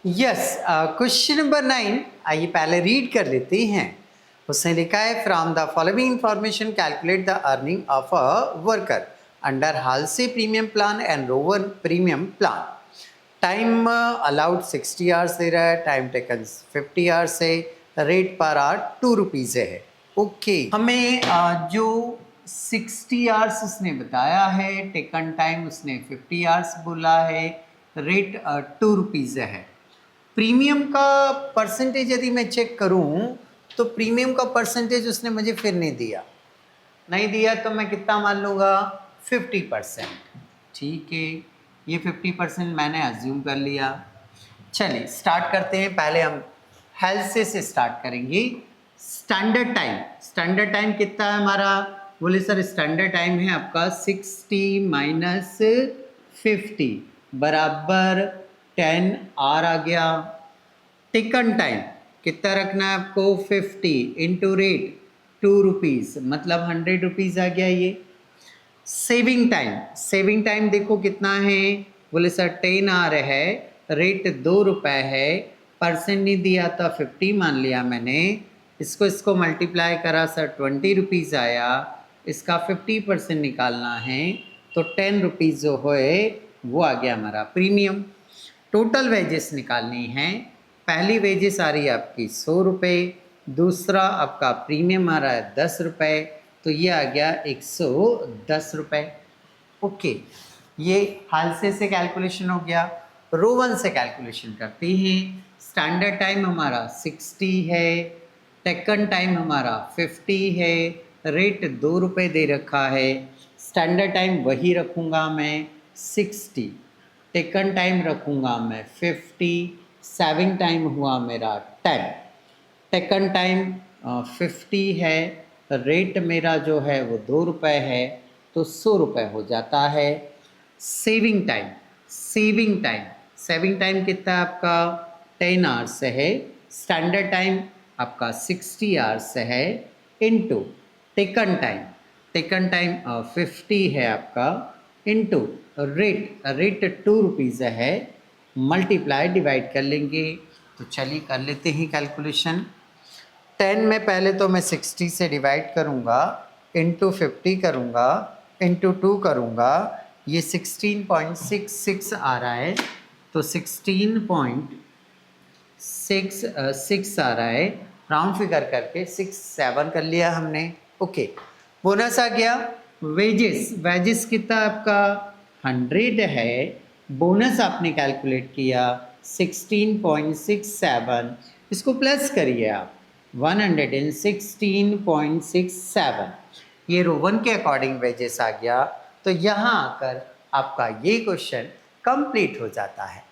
Yes, question number 9 आइए पहले read कर लेते हैं। उसने लिखा है from the following information calculate the earning of a worker under Halsey premium plan and Rowan premium plan. Time allowed 60 hours दे रहा है, टाइम टेकन 50 आवर्स है, रेट पर आवर 2 रुपीज़ है। ओके हमें जो 60 आवर्स उसने बताया है, टेकन टाइम उसने 50 आवर्स बोला है, रेट 2 रुपीज़ है। प्रीमियम का परसेंटेज यदि मैं चेक करूं तो प्रीमियम का परसेंटेज उसने मुझे फिर नहीं दिया तो मैं कितना मान लूँगा 50%। ठीक है, ये 50% मैंने अज्यूम कर लिया। चलिए स्टार्ट करते हैं। पहले हम हेल्थ से स्टार्ट करेंगे। स्टैंडर्ड टाइम कितना है हमारा? बोले सर स्टैंडर्ड टाइम है आपका 60 माइनस 50 बराबर 10 आर आ गया। टेकन टाइम कितना रखना है आपको? 50 इंटू रेट 2 रुपीज़ मतलब 100 रुपीज़ आ गया। ये सेविंग टाइम देखो कितना है? बोले सर 10 आ रहा है, रेट 2 रुपये है, परसेंट नहीं दिया था 50 मान लिया मैंने। इसको मल्टीप्लाई करा सर 20 रुपीज़ आया, इसका 50% निकालना है तो 10 रुपीज़ जो है वो आ गया हमारा प्रीमियम। टोटल वेजेस निकालनी है। पहली वेजेस आ रही है आपकी 100 रुपये, दूसरा आपका प्रीमियम आ रहा है 10 रुपये, तो ये आ गया 110 रुपये। ओके, ये हालसे से कैलकुलेशन हो गया। रो 1 से कैलकुलेशन करते हैं। स्टैंडर्ड टाइम हमारा 60 है, टेकन टाइम हमारा 50 है, रेट 2 रुपये दे रखा है। स्टैंडर्ड टाइम वही रखूँगा मैं 60, टेकन टाइम रखूँगा मैं 50, सेविंग टाइम हुआ मेरा 10। टेकन टाइम 50 है, रेट मेरा जो है वो 2 रुपये है तो 100 रुपये हो जाता है। सेविंग टाइम कितना है आपका? 10 आवर्स है। स्टैंडर्ड टाइम आपका 60 आवर्स है इनटू टेकन टाइम 50 है आपका इनटू रेट 2 रुपीज़ है, मल्टीप्लाई डिवाइड कर लेंगे। तो चलिए कर लेते हैं कैलकुलेशन। 10 में पहले तो मैं 60 से डिवाइड करूँगा, इंटू 50 करूँगा, इंटू 2 करूँगा, ये 16.66 आ रहा है तो 16.66 आ रहा है, राउंड फिगर करके 67 कर लिया हमने। ओके, बोनस आ गया। वेजेस कितना आपका? 100 है, बोनस आपने कैलकुलेट किया 16.67, इसको प्लस करिए आप 116.67, ये रो 1 के अकॉर्डिंग वेजेस आ गया। तो यहाँ आकर आपका ये क्वेश्चन कंप्लीट हो जाता है।